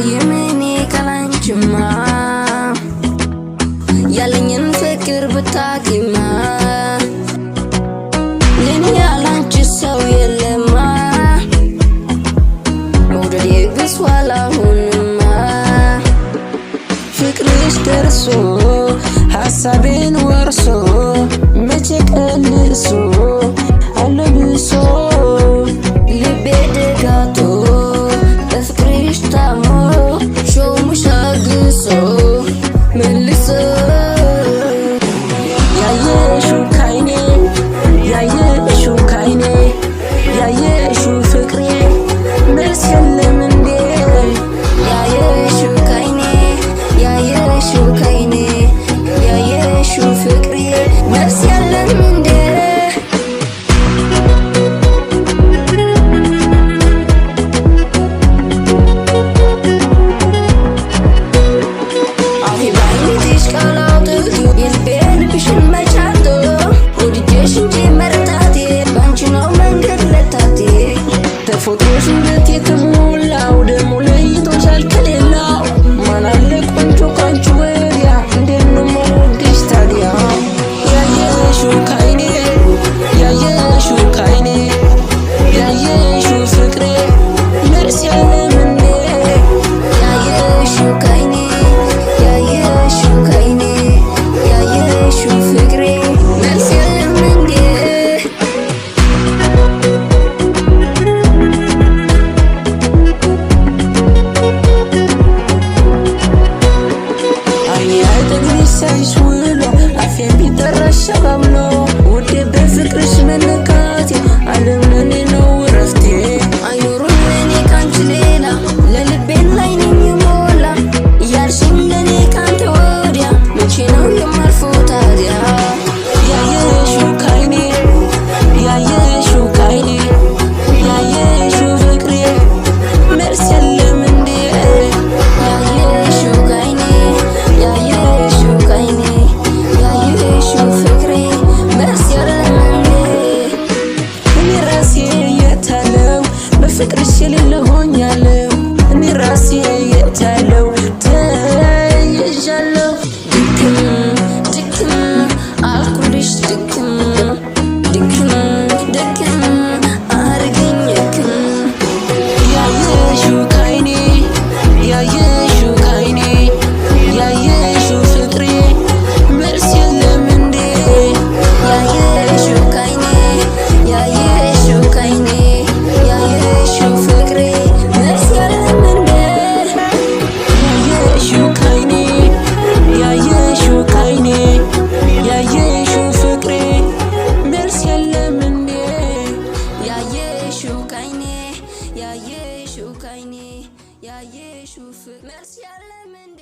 የምኔ ካላንቺማ ያለኝን ፍቅር ብታቂማ ለኔ ያላንቺ ሰው የለማ መውደዴ ብሷል አሁንማ ፍቅርሽ ደርሶ ሀሳቤን ወርሶ መቼ ቀንሶ አለብሶ ልቤ ደጋቶ በፍቅርሽ ታሞ ሾሙሽ አግሶ መልሶ ያየሽው ካይኔ ያየሽው ካይኔ ያየሽው ፍቅሬ መልስ የለም እንዴ ያየሽው ካይኔ ያየሽው ካይኔ ያየሽው ፍቅሬ መልስ የለም እንዴ ፎቶሽ ውበት የተሞላው ደሞ ለይቶሻል ከሌላው ማን አለ ቆንጆ ካንቺ ወዲያ እንዴት ነው የማልወድሽ ታዲያ ያየሽው ካይኔ ያየሽው ካይኔ ያየሽው ፍቅሬ መልስ የለም እንዴ ያየሽው ካይኔ ያየሽው ካይኔ ያየሽው ፍቅሬ መልስ የለም እንዴ ሳይሽ ውሎ አፌን ቢጠራሽ ሸባብሎ ውዴ በፍቅርሽ መነካቴ ዓለም ለኔ ነው እረፍቴ አይኖርም ለኔ ካንቺ ሌላ ለልቤን ላይ ነኝ የሞላ እያልሽኝ ለኔ ካንተ ወዲያ መቼ ነው የማልፈው ታዲያ ያየሽው ካይኔ ያየሽው ካይኔ ያየሽው ፍቅሬ መልስ የለም እንዴ ያየሽው ካይኔ ያየሽው ካይኔ ያየሽው ፍቅሬ መልስ የለም እንዴ እኔ ራሴ የታለው በፍቅርሽ የሌለ ሆኛለው እኔ ራሴ የታለው ተይዣለው ድክም ድክም አልኩልሽ ድክም ድክም ድክም አርገኝ ድክም ያየሽው ካይኔ ያየሽው ካይኔ ያየሽው ፍቅሬ መልስ የለም እንዴ ያየሽው ካይኔ ያየሽው ካይኔ ያየሽው ፍቅሬ መልስ የለም እንዴ ያየሽው ካይኔ ያየሽው ካይኔ ያየሽው ፍቅሬ መልስ የለም እንዴ ያየሽው ካይኔ ያየሽው ካይኔ ያየሽው ፍቅሬ መልስ የለም እንዴ